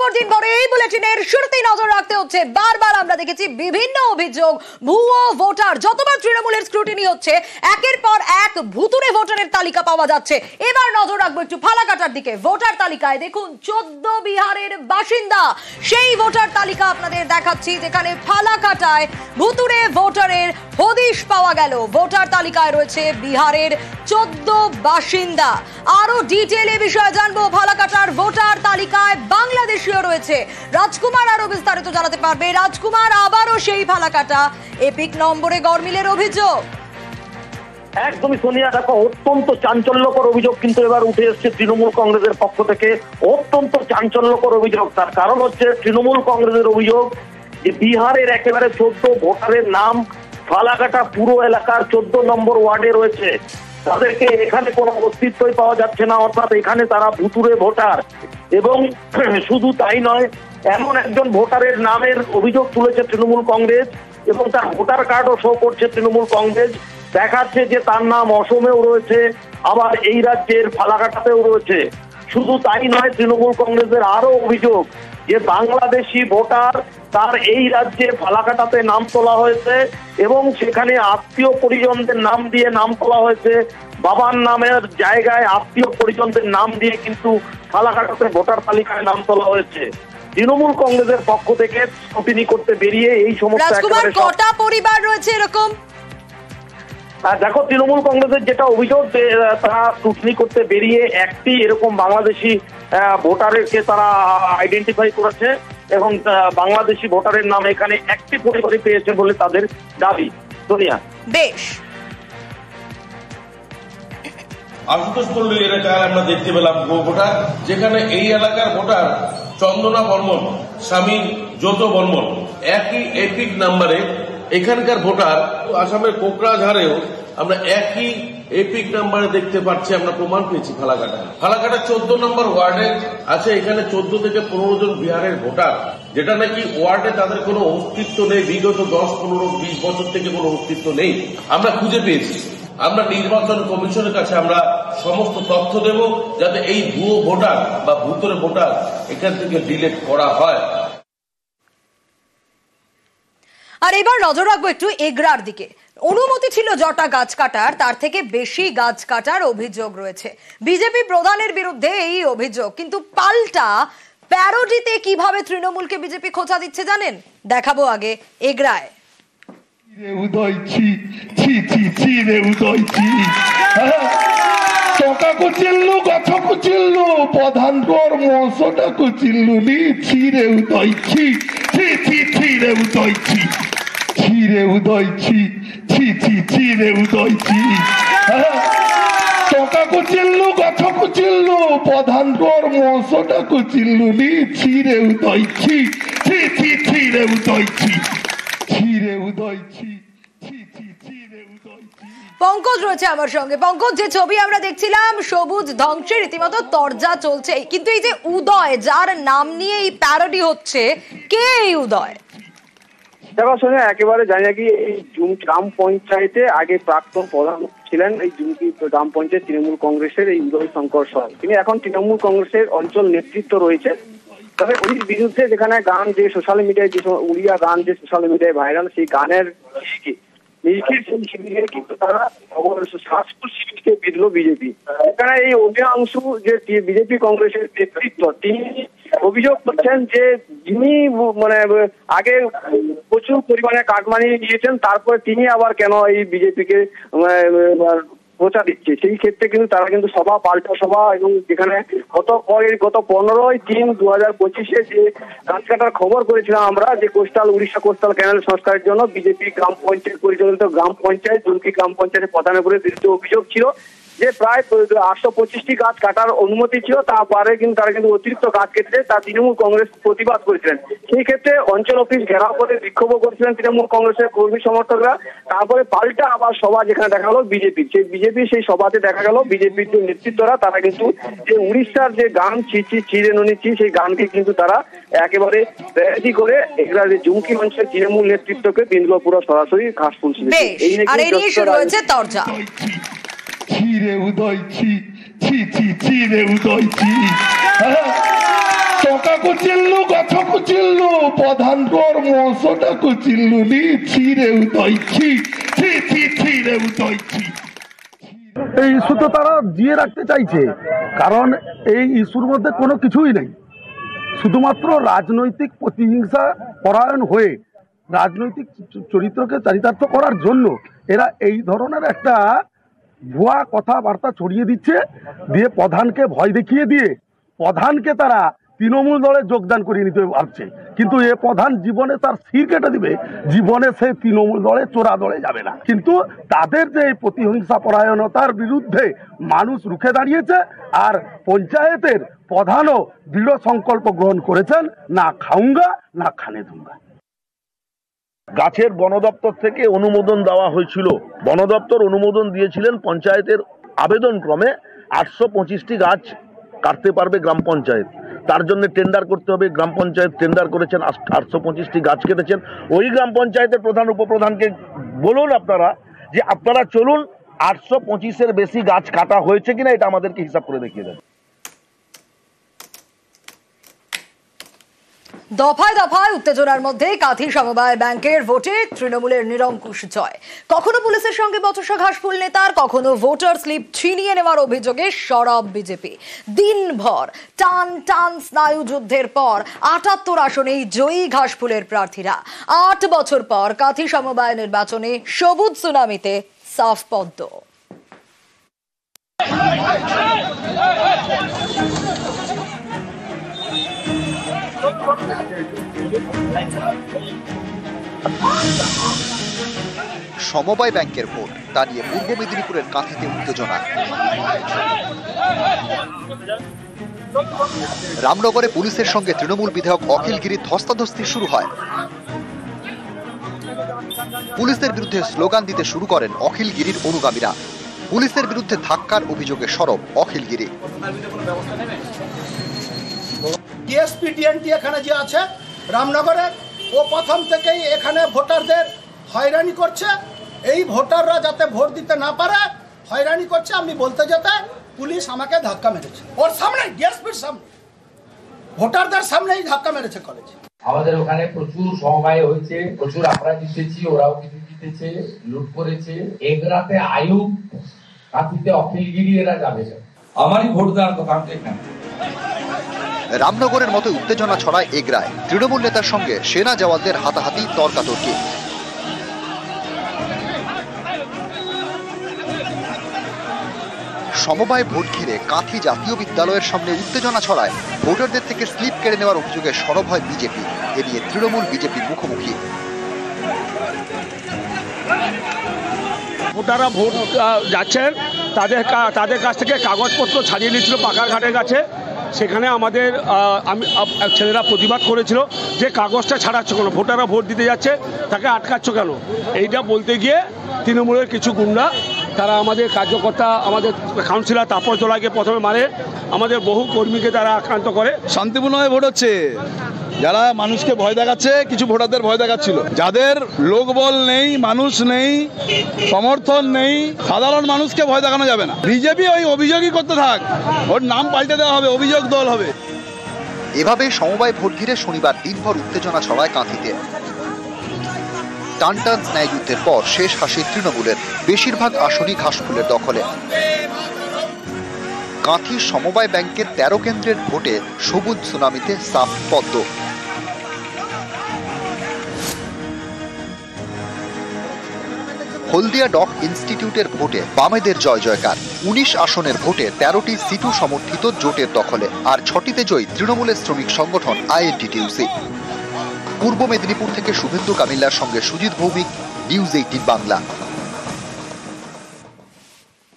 পর দিন পরে এই বুলেটিনের শুরুতেই নজর রাখতে হচ্ছে। বারবার আমরা দেখেছি বিভিন্ন অভিযোগ, ভুয়ো ভোটার, যতবার তৃণমূলের স্ক্রুটিনি হচ্ছে একের পর এক ভুতুড়ে ভোটারের তালিকা পাওয়া যাচ্ছে। এবার নজর রাখবো একটু ফালাকাটার দিকে। ভোটার তালিকায় দেখুন 14 বিহারের বাসিন্দা, সেই ভোটার তালিকা আপনাদের দেখাচ্ছি যেখানে ফালাকাটায় ভুতুড়ে ভোটারের হদিশ পাওয়া গেল। ভোটার তালিকায় রয়েছে বিহারের 14 বাসিন্দা। আরো ডিটেইলে বিষয়ে জানবো। ফালাকাটার ভোটার তালিকায় বাংলাদেশীয় রয়েছে। রাজকুমার আরো বিস্তারিত জানাতে পারবে। রাজকুমার, আবারও সেই ফালাকাটা, এপিক নম্বরে গরমিলের অভিযোগ। একদমই সোনিয়া, দেখো অত্যন্ত চাঞ্চল্যকর অভিযোগ কিন্তু এবার উঠে এসছে তৃণমূল কংগ্রেসের পক্ষ থেকে। অত্যন্ত চাঞ্চল্যকর অভিযোগ। তার কারণ হচ্ছে তৃণমূল কংগ্রেসের অভিযোগ যে বিহারের একেবারে 14 ভোটারের নাম ফালাকাটা পুরো এলাকার 14 নম্বর ওয়ার্ডে রয়েছে। তাদেরকে এখানে কোনো অস্তিত্বই পাওয়া যাচ্ছে না, অর্থাৎ এখানে তারা ভুতুড়ে ভোটার। এবং শুধু তাই নয়, এমন একজন ভোটারের নামের অভিযোগ তুলেছে তৃণমূল কংগ্রেস এবং তার ভোটার কার্ডও শো করছে তৃণমূল কংগ্রেস। দেখাচ্ছে যে তার নাম অসমেও রয়েছে, আবার এই রাজ্যের ফালাকাটাতেও রয়েছে। শুধু তাই নয়, তৃণমূল কংগ্রেসের আরো অভিযোগ যে বাংলাদেশি ভোটার, তার এই রাজ্যে ফালাকাটাতে নাম তোলা হয়েছে এবং সেখানে আত্মীয় পরিজনদের নাম দিয়ে নাম তোলা হয়েছে। বাবার নামের জায়গায় আত্মীয় পরিজনদের নাম দিয়ে কিন্তু ফালাকাটাতে ভোটার তালিকায় নাম তোলা হয়েছে। তৃণমূল কংগ্রেসের পক্ষ থেকে স্ক্রুটিনি করতে বেরিয়ে এই সমস্ত কটা পরিবার রয়েছে এরকম? দেখো, তৃণমূল কংগ্রেসের যেটা অভিযোগ যে তারা স্ক্রুটিনি করতে বেরিয়ে একটি এরকম বাংলাদেশি ভোটারকে তারা আইডেন্টিফাই করেছে এবং বাংলাদেশি ভোটারের নাম এখানে একটি পরিবারই পেয়েছে বলে তাদের দাবি। সোনিয়া, বেশ। আশুতোষ পল্লী এলাকায় আমরা দেখতে পেলাম ভুয়ো ভোটার, যেখানে এই এলাকার ভোটার চন্দনা বর্মন, স্বামী যত বর্মন, একই এপিক নাম্বারে এখানকার ভোটার আসামের কোকরাঝাড়েও আমরা একই এপিক নাম্বারে দেখতে পাচ্ছি। আমরা প্রমাণ পেয়েছি ফালাকাটা 14 নম্বর ওয়ার্ডে আছে। এখানে 14 থেকে 15 জন বিহারের ভোটার, যেটা নাকি ওয়ার্ডে তাদের কোনো অস্তিত্ব নেই, বিগত 10, 15, 20 বছর থেকে কোনো অস্তিত্ব নেই, আমরা খুঁজে পেয়েছি। আমরা নির্বাচন কমিশনের কাছে আমরা সমস্ত তথ্য দেব যাতে এই ভুয়ো ভোটার বা ভুতুড়ে ভোটার এখান থেকে ডিলিট করা হয়। আর এবার নজর রাখবো একটু এগরার দিকে। অনুমতি ছিল জটা গাছ কাটার, তার থেকে বেশি গাছ কাটার অভিযোগ রয়েছে। বিজেপি প্রধানের বিরুদ্ধে এই অভিযোগ, কিন্তু পাল্টা প্যারোডিতে কিভাবে তৃণমূলকে বিজেপি খোঁচা দিচ্ছে জানেন? দেখাবো আগে এগরায়। উদয় ছি ছি ছি ছি রে উদয় ছি, টকা কুচিল্লু গছ কুচিল্লু প্রধানকর মশটা কুচিল্লু নি ছি রে উদয় ছি ছি ছি ছি রে উদয় ছি ছি রে উদয় ছি ছি ছি ছি রে উদয় ছি, টকা কুচিল্লু গছ কুচিল্লু প্রধানকর মশটা কুচিল্লু নি ছি রে উদয় ছি ছি ছি ছি রে উদয় ছি ছি রে উদয় ছি ছি ছি ছি রে উদয় ছি। পঙ্কজ রয়েছে আমার সঙ্গে। পঙ্কজ, যে ছবি আমরা দেখছিলাম সবুজ ধ্বংসের রীতিমতো তরজা চলছে, কিন্তু এই যে উদয়, যার নাম নিয়ে এই প্যারোডি হচ্ছে, কে এই উদয়? দেখো সোনিয়া, একেবারে জানি না কি, এই গ্রাম পঞ্চায়েতে আগে প্রাক্তন প্রধান ছিলেন এই জুমকি গ্রাম পঞ্চায়েত তৃণমূল কংগ্রেসের এই উদয় শঙ্কর সর। তিনি এখন তৃণমূল কংগ্রেসের অঞ্চল নেতৃত্ব রয়েছে। তবে ওই বিরুদ্ধে যেখানে গান, যে সোশ্যাল মিডিয়ায় যে উড়িয়া গান যে সোশ্যাল মিডিয়ায় ভাইরাল, সেই গানের নিরিখের সেই শিবিরে কিন্তু তারা শ্বাসপুর শিবিরকে বিধল বিজেপি। এখানে এই অধিকাংশ যে বিজেপি কংগ্রেসের নেতৃত্ব, তিনি অভিযোগ করছেন যে যিনি মানে আগে প্রচুর পরিমাণে কাটমানি নিয়েছেন, তারপরে তিনি আবার কেন এই বিজেপিকে প্রচার দিচ্ছে। সেই ক্ষেত্রে কিন্তু তারা কিন্তু সভা, পাল্টা সভা, এবং যেখানে গত 15/3/2025 যে গাছ কাটার খবর করেছিলাম আমরা, যে উড়িষ্যা কোস্টাল ক্যানেল সংস্কারের জন্য বিজেপি গ্রাম পঞ্চায়েত পরিচালিত গ্রাম পঞ্চায়েত জুমকি গ্রাম পঞ্চায়েতের প্রধানের বিরুদ্ধে অভিযোগ ছিল যে প্রায় 825টি গাছ কাটার অনুমতি ছিল, তারপরে কিন্তু তারা কিন্তু অতিরিক্ত গাছ কেটেছে। তা তৃণমূল কংগ্রেস প্রতিবাদ করেছিলেন। সেই ক্ষেত্রে অঞ্চল অফিস ঘেরাও করে বিক্ষোভ করেছিলেন তৃণমূল কংগ্রেসের কর্মী সমর্থকরা। তারপরে পাল্টা আবার সভা যেখানে দেখা গেল বিজেপির, সেই সভাতে দেখা গেল বিজেপির যে নেতৃত্বরা, তারা কিন্তু যে উড়িষ্যার যে গান চিচি চিরে ননিচি, সেই গানকে কিন্তু তারা একেবারে প্যারোডি করে এগুলা যে জুমকি মঞ্চের তৃণমূল নেতৃত্বকে বিন্দু পুরো সরাসরি ঘাস ফুলছিল। এই নিয়ে রয়েছে তরজা। ছি রে উদয় ছি ছি ছি ছি রে উদয় ছি, টকা কুচিল্লু গছ কুচিল্লু প্রধানকর মশটা কুচিল্লু নি ছিঁড়ে উদয়ছি ছি ছি ছিঁড়ে উদয়ছি। এই ইস্যু তো তারা জিয়ে রাখতে চাইছে, কারণ এই ইস্যুর মধ্যে কোনো কিছুই নেই। শুধুমাত্র রাজনৈতিক প্রতিহিংসা পরায়ণ হয়ে রাজনৈতিক চরিত্রকে চরিতার্থ করার জন্য এরা এই ধরনের একটা ভুয়া কথাবার্তা ছড়িয়ে দিচ্ছে, দিয়ে প্রধানকে ভয় দেখিয়ে দিয়ে প্রধানকে তারা তৃণমূল দলে যোগদান করিয়ে নিতে ভাবছে। কিন্তু এ প্রধান জীবনে তার শির কেটে দিবে, জীবনে সে তৃণমূল দলে চোরা দলে যাবে না। কিন্তু তাদের যে প্রতিহিংসা পরায়ণতার বিরুদ্ধে মানুষ রুখে দাঁড়িয়েছে, আর পঞ্চায়েতের প্রধানও দৃঢ় সংকল্প গ্রহণ করেছেন, না খাউঙ্গা না খানে দুঙ্গা। গাছের বন দপ্তর থেকে অনুমোদন দেওয়া হয়েছিল, বন দপ্তর অনুমোদন দিয়েছিলেন পঞ্চায়েতের আবেদন ক্রমে 825টি গাছ কাটতে পারবে গ্রাম পঞ্চায়েত। তার জন্য টেন্ডার করতে হবে, গ্রাম পঞ্চায়েত টেন্ডার করেছেন, 825টি গাছ কেটেছেন। ওই গ্রাম পঞ্চায়েতের প্রধান উপপ্রধানকে বলুন আপনারা যে আপনারা চলুন 825-এর বেশি গাছ কাটা হয়েছে কিনা এটা আমাদেরকে হিসাব করে দেখিয়ে দেন। দফায় দফায় উত্তেজনার মধ্যে কাঁথি সমবায় ব্যাংকের ভোটে তৃণমূলের নিরঙ্কুশ জয়। কখনো পুলিশের সঙ্গে বচসা ঘাসফুল নেতার, কখনো ভোটার স্লিপ ছিনিয়ে নেওয়ার অভিযোগে সরব বিজেপি। দিনভর টান টান স্নায়ু যুদ্ধের পর 78 আসনেই জয়ী ঘাসফুলের প্রার্থীরা। 8 বছর পর কাঁথি সমবায় নির্বাচনে সবুজ সুনামিতে সাফ পদ্ম। সমবায় ব্যাংকের ভোট, তা নিয়ে পূর্ব মেদিনীপুরের কাঁথিতে উত্তেজনা। রামনগরে পুলিশের সঙ্গে তৃণমূল বিধায়ক অখিল গিরির ধস্তাধস্তি শুরু হয়। পুলিশের বিরুদ্ধে স্লোগান দিতে শুরু করেন অখিল গিরির অনুগামীরা। পুলিশের বিরুদ্ধে ধাক্কার অভিযোগে সরব অখিল গিরি। ডিএসপি ডিএনটি এখানে যে আছে রামনগরে, ও প্রথম থেকেই এখানে ভোটারদের হয়রানি করছে। এই ভোটাররা যাতে ভোট দিতে না পারে হয়রানি করছে। আমি বলতে যেতে পুলিশ আমাকে ধাক্কা মেরেছে, ওর সামনে, ডিএসপির সামনে, ভোটারদের সামনেই ধাক্কা মেরেছে কলেজে। আমাদের ওখানে প্রচুর সমবায় হয়েছে, প্রচুর আমরা জিতেছি, ওরাও কিছু জিতেছে, লুট করেছে। এগরাতে আয়ুব, কাঁথিতে অখিলগিরি, এরা যাবে। আমারই ভোট দেওয়ার কথা এখানে। রামনগরের মতো উত্তেজনা ছড়ায় এগরায়। তৃণমূল নেতার সঙ্গে সেনা জওয়ানদের হাতাহাতি, তর্কাতর্কি। সমবায় ভোট ঘিরে কাঁথি জাতীয় বিদ্যালয়ের সামনে উত্তেজনা ছড়ায়। ভোটারদের থেকে স্লিপ কেড়ে নেওয়ার অভিযোগে সরব হয় বিজেপি। এ নিয়ে তৃণমূল বিজেপির মুখোমুখি। ভোটাররা ভোট যাচ্ছেন, তাদের কাছ থেকে কাগজপত্র ছাড়িয়ে নিচ্ছিল পাকার ঘাটের কাছে। সেখানে আমাদের ছেলেরা প্রতিবাদ করেছিল যে কাগজটা ছাড়াচ্ছ কেন, ভোটাররা ভোট দিতে যাচ্ছে, তাকে আটকাচ্ছ কেন। এইটা বলতে গিয়ে তৃণমূলের কিছু গুন্ডা, তারা আমাদের কার্যকর্তা, আমাদের কাউন্সিলর তাপস দোলাইকে প্রথমে মারে, আমাদের বহু কর্মীকে তারা আক্রান্ত করে। শান্তিপূর্ণভাবে ভোট হচ্ছে। যারা মানুষকে ভয় দেখাচ্ছে, কিছু ভোটারদের ভয় দেখাচ্ছিল। যাদের লোকবল নেই, মানুষ নেই, সমর্থন নেই, সাধারণ মানুষকে ভয় দেখানো যাবে না। বিজেপি ওই অভিযোগই করতে থাক, ওর নাম পাল্টে দেওয়া হবে, অভিযোগ দল হবে। এভাবে সমবায় ভোট ঘিরে শনিবার দিনভর উত্তেজনা ছড়ায় কাঁথিতে। টান টান স্নায়ুযুদ্ধের পর শেষ হাসি তৃণমূলের। বেশিরভাগ আসনই ঘাসফুলের দখলে। কাঁথি সমবায় ব্যাংকের 13 কেন্দ্রের ভোটে সবুজ সুনামিতে সাফ পদ্ম। হলদিয়া ডক ইনস্টিটিউটের ভোটে বামেদের জয় জয়কার। 19 আসনের ভোটে 13টি সিটু সমর্থিত জোটের দখলে, আর 6টিতে জয়ী তৃণমূলের শ্রমিক সংগঠন আইএনটিটিইউসি। পূর্ব মেদিনীপুর থেকে শুভেন্দু কামিল্লার সঙ্গে সুজিত ভৌমিক, নিউজ 18 বাংলা।